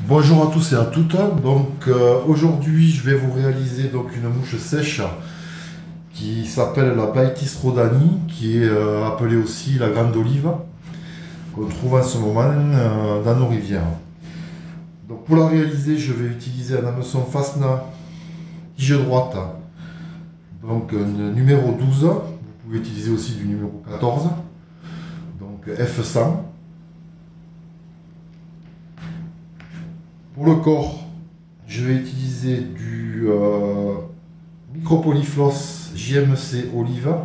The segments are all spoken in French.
Bonjour à tous et à toutes. Aujourd'hui je vais vous réaliser une mouche sèche qui s'appelle la Baetis rhodani, qui est appelée aussi la grande olive, qu'on trouve en ce moment dans nos rivières. Donc pour la réaliser, je vais utiliser un hameçon Fasna tige droite, donc numéro 12. Vous pouvez utiliser aussi du numéro 14, donc F100. Pour le corps, je vais utiliser du Micropolyfloss JMC Olive.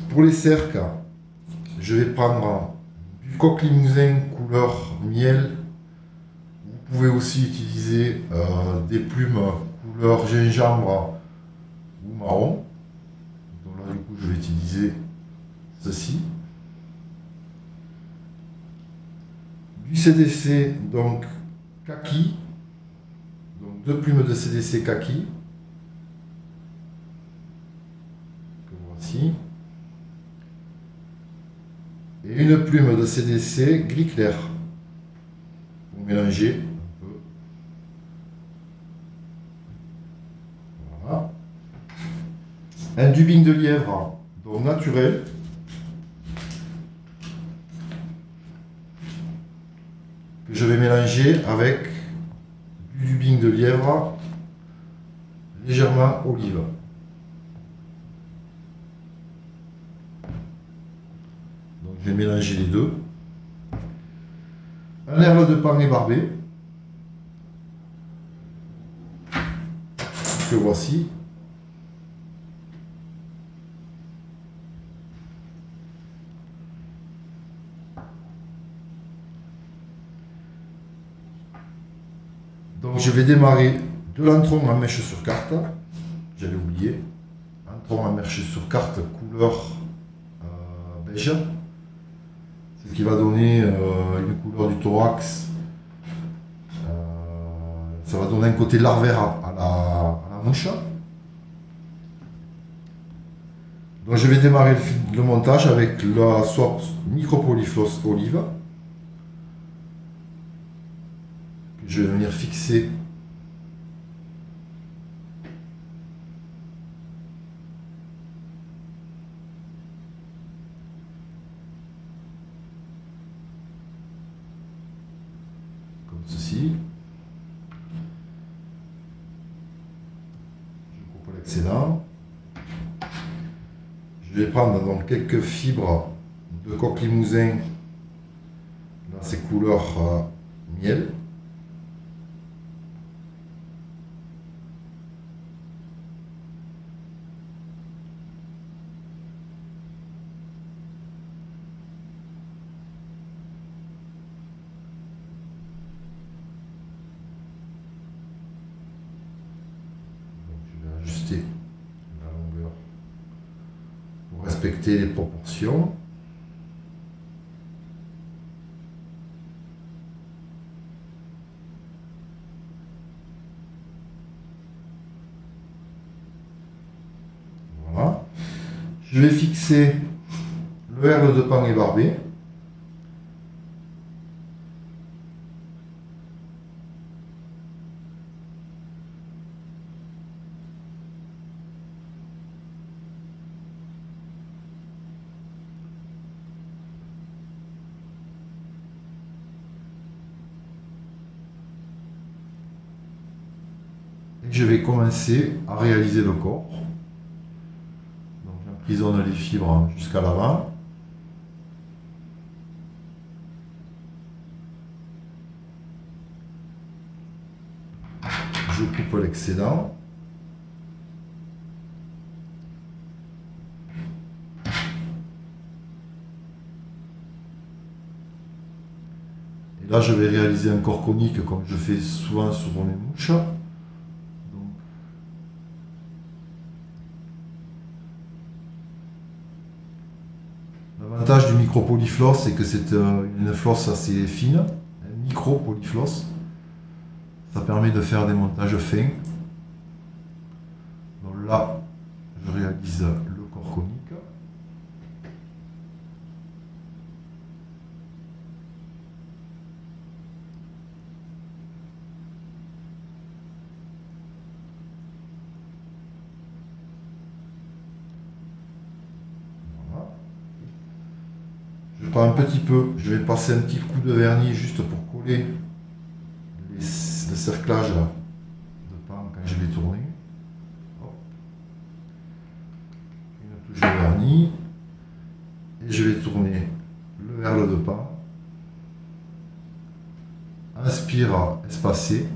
Pour les cercles, je vais prendre du coq limousin couleur miel. Vous pouvez aussi utiliser des plumes couleur gingembre ou marron. Donc là, du coup, je vais utiliser ceci. Du CDC, donc kaki, donc deux plumes de CDC kaki, que voici, et une plume de CDC gris clair, pour mélanger un peu. Voilà. Un dubing de lièvre, donc naturel. Je vais mélanger avec du dubing de lièvre légèrement olive. Donc je vais mélanger les deux. Un herbe de pan ébarbé que voici. Donc je vais démarrer de l'antron en mèche sur carte, j'avais oublié, antron en mèche sur carte couleur beige, ce qui va donner une couleur du thorax, ça va donner un côté larvaire à la mouche. Donc je vais démarrer le montage avec la swap Micropolyfloss olive. Je vais venir fixer comme ceci. Je coupe l'excédent. Je vais prendre donc quelques fibres de coq limousin dans ces couleurs miel. Ajuster la longueur pour respecter les proportions. Voilà. Je vais fixer le herbe de pan ébarbé. Je vais commencer à réaliser le corps. Donc j'emprisonne les fibres jusqu'à l'avant. Je coupe l'excédent. Et là je vais réaliser un corps conique comme je fais souvent sur mes mouches. L'avantage du micropolyfloss, c'est que c'est une flosse assez fine, un micropolyfloss. Ça permet de faire des montages fins. Donc là, je réalise le corps conique. prends un petit peu, je vais passer un petit coup de vernis juste pour coller le cerclage là, de pan quand je vais tourner. Hop. Une touche de vernis. Et je vais tourner le verre de pan. Inspire, espacer.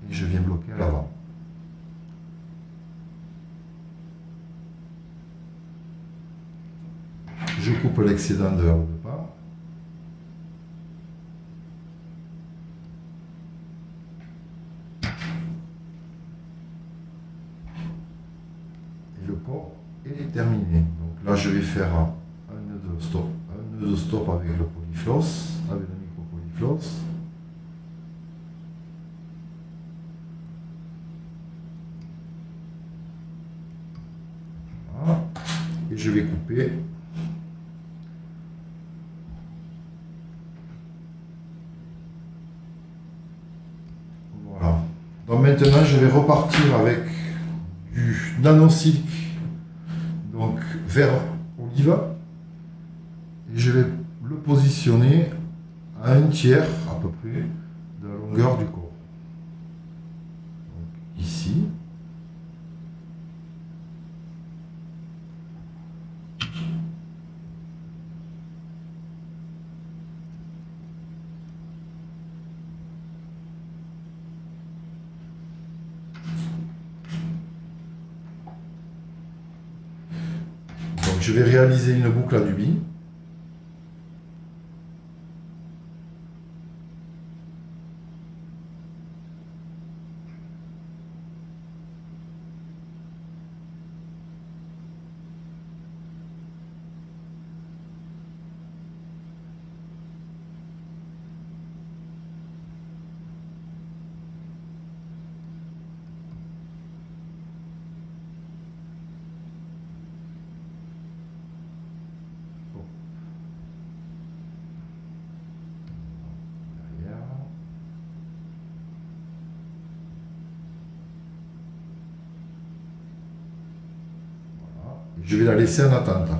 Et je viens bloquer à l'avant. Je coupe l'excédent de verre de pan. Et le corps est terminé. Donc là, je vais faire un nœud de stop. Un nœud de stop avec le polyfloss, avec le micro polyfloss. Voilà. Et je vais couper. Voilà. Donc maintenant, je vais repartir avec du nano-silk, donc vert olive, et je vais le positionner à un tiers à peu près de la longueur du corps. Donc, ici. Donc je vais réaliser une boucle à nubie. Je vais la laisser en attente. Comme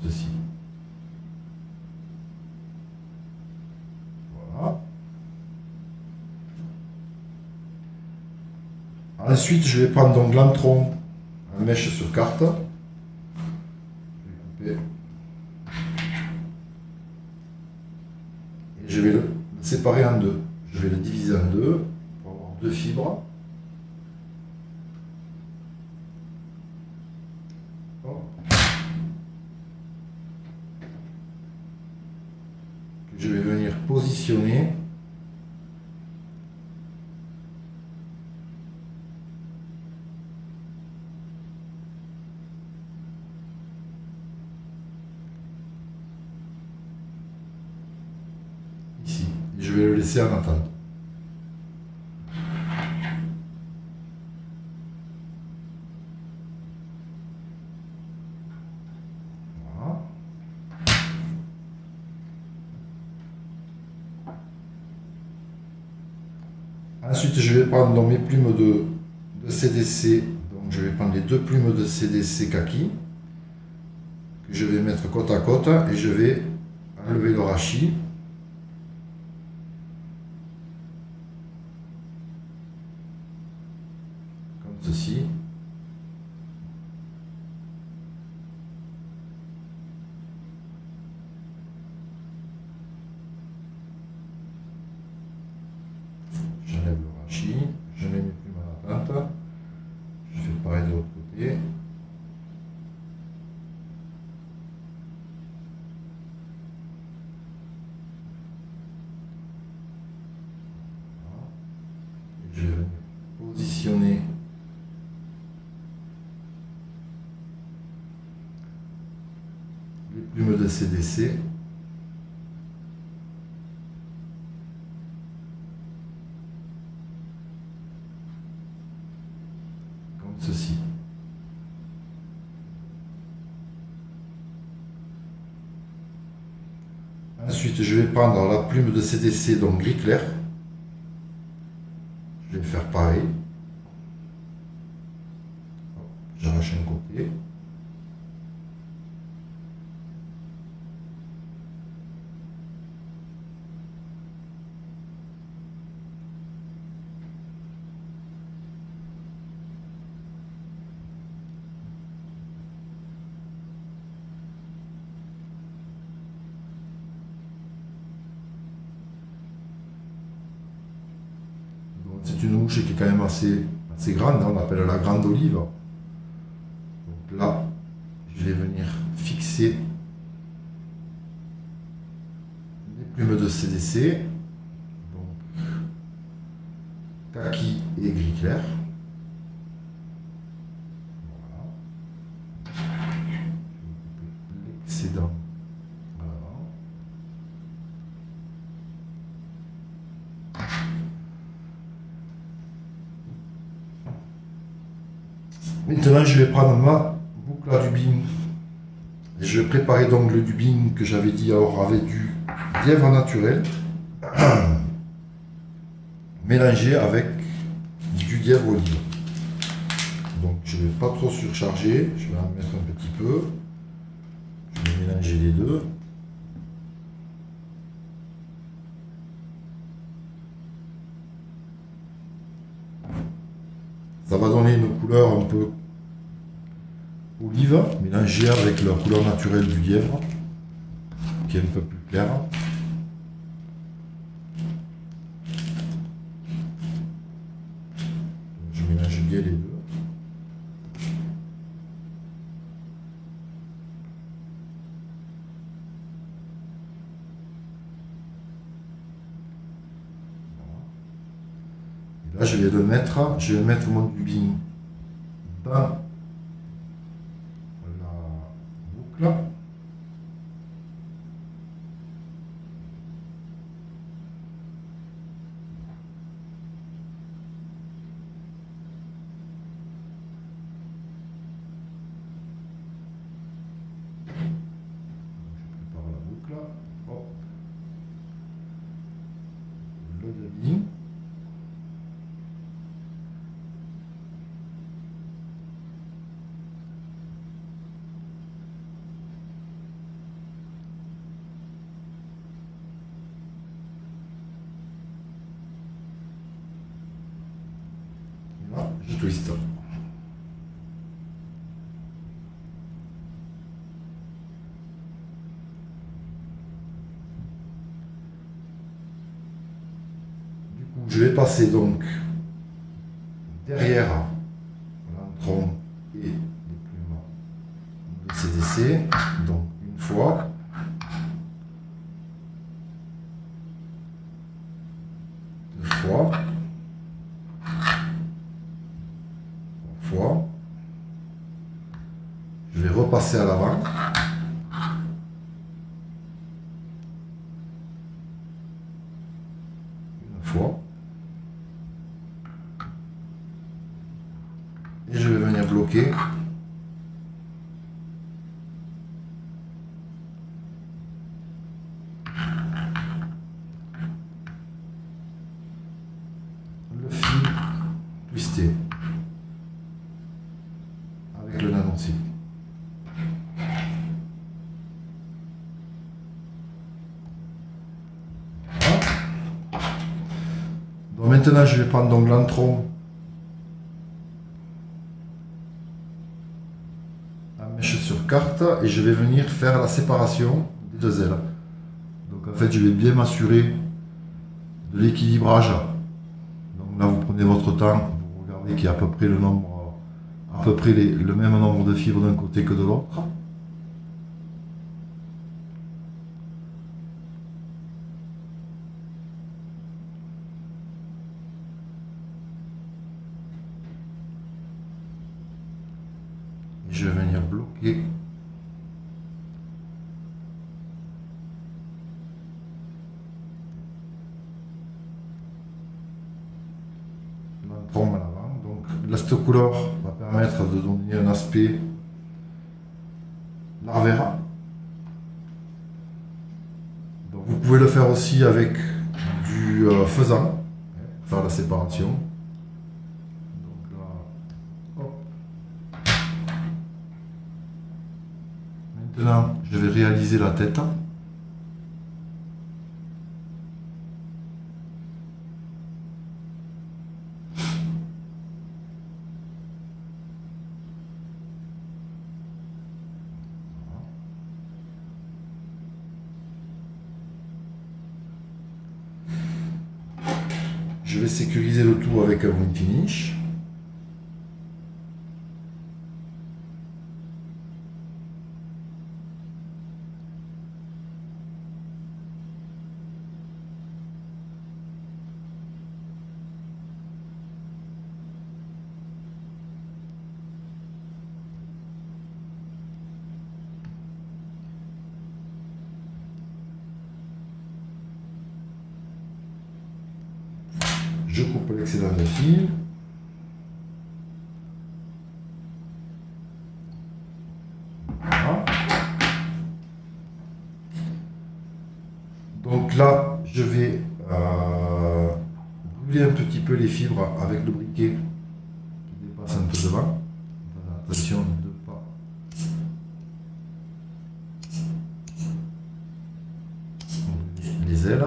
ceci. Voilà. Ensuite, je vais prendre donc l'entron en mèche sur carte. Je vais couper. Et je vais le séparer en deux. Je vais le diviser en deux pour avoir deux fibres. Je vais venir positionner ici. Et je vais le laisser en attente. Ensuite, je vais prendre mes plumes de CDC. Donc, je vais prendre les deux plumes de CDC kaki que je vais mettre côte à côte et je vais enlever le rachis. Comme ceci. J'enlève le rachis, je mets mes plumes à la plante, je fais pareil de l'autre côté. Voilà. Et je vais venir positionner les plumes de CDC. Ensuite, je vais prendre la plume de CDC, donc gris clair. Je vais faire pareil. J'arrache un côté. C'est une mouche qui est quand même assez grande, hein, on appelle la grande olive. Donc là, je vais venir fixer les plumes de CDC, donc kaki et gris clair. Voilà. L'excédent. Maintenant, je vais prendre ma boucle à dubbing et je vais préparer donc le dubbing que j'avais dit alors avec du lièvre naturel mélangé avec du lièvre olive. Donc, je ne vais pas trop surcharger, je vais en mettre un petit peu. Je vais mélanger les deux. Ça va donner une couleur un peu olive, mélangée avec la couleur naturelle du lièvre, qui est un peu plus claire. Je mélange bien les deux. Là, je vais mettre mon dubbing dans la boucle. Je prépare la boucle. Hop. Le dubbing. Je twist. Du coup, je vais passer donc derrière l'entron et les plumes de CDC. Donc une fois. Deux fois. Fois. Je vais repasser à l'avant. Une fois. Et je vais venir bloquer le fil twisté avec le nanocycle. Voilà. Donc maintenant, je vais prendre donc l'entron à mèche sur carte et je vais venir faire la séparation des deux ailes. Donc en fait, je vais bien m'assurer de l'équilibrage. Donc là, vous prenez votre temps, vous regardez qu'il y a à peu près le nombre, le même nombre de fibres d'un côté que de l'autre. Je vais venir bloquer l'entron à l'avant. Donc là, cette couleur va permettre de donner un aspect larvaire. Donc pouvez le faire aussi avec du faisan, faire la séparation. Donc là, hop. Maintenant, je vais réaliser la tête. Je vais sécuriser le tout avec un wing finish. Je coupe l'excédent de fil. Voilà. Donc là, je vais brûler un petit peu les fibres avec le briquet qui dépasse un peu devant. Attention de ne pas brûler les ailes.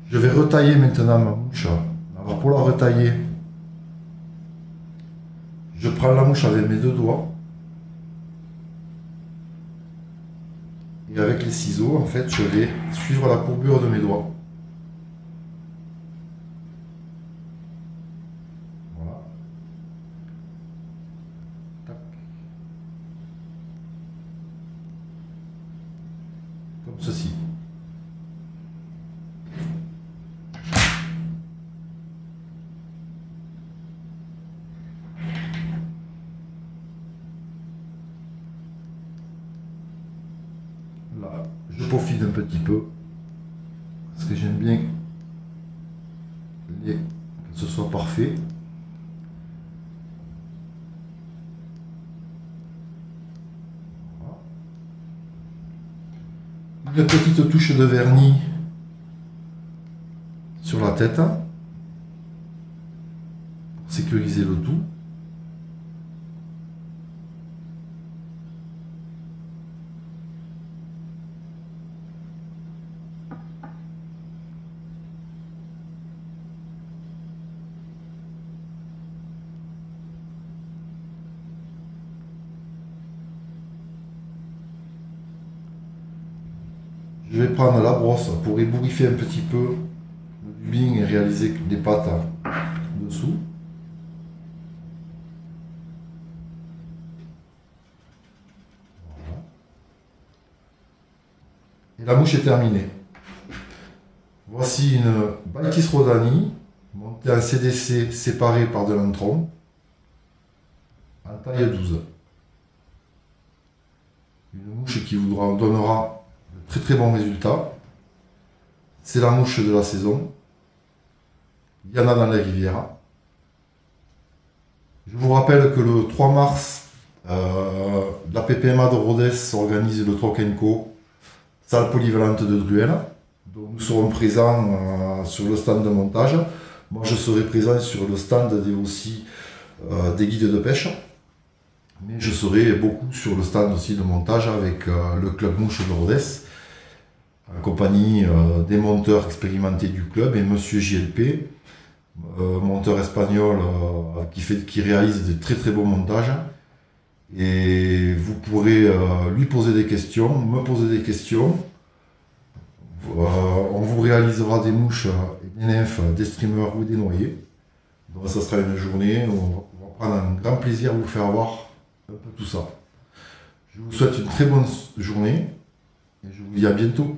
Je vais retailler maintenant ma mouche. Alors pour la retailler, je prends la mouche avec mes deux doigts. Et avec les ciseaux, en fait, je vais suivre la courbure de mes doigts. Voilà. Tac. Comme ceci. Là, je peaufine un petit peu parce que j'aime bien que ce soit parfait. Voilà. Une petite touche de vernis sur la tête pour sécuriser le tout. Je vais prendre la brosse pour ébouriffer un petit peu le dubbing et réaliser des pattes dessous. Voilà. Et la mouche est terminée. Voici une Baitis Rhodani montée en CDC séparée par de l'antron en taille 12. Une mouche qui vous donnera de très bons résultats. C'est la mouche de la saison. Il y en a dans les rivières. Je vous rappelle que le 3 mars, la PPMA de Rodez organise le Troc & Co, salle polyvalente de Druel. Donc nous serons présents sur le stand de montage. Moi je serai présent sur le stand aussi des guides de pêche. Mais je serai beaucoup sur le stand aussi de montage avec le club mouche de Rodez, en compagnie des monteurs expérimentés du club et Monsieur JLP, monteur espagnol qui réalise de très bons montages. Et vous pourrez lui poser des questions, me poser des questions. On vous réalisera des mouches, des nymphes, des streamers ou des noyés. Donc ça sera une journée où on va prendre un grand plaisir à vous faire voir un peu tout ça. Je vous souhaite une très bonne journée et je vous dis à bientôt.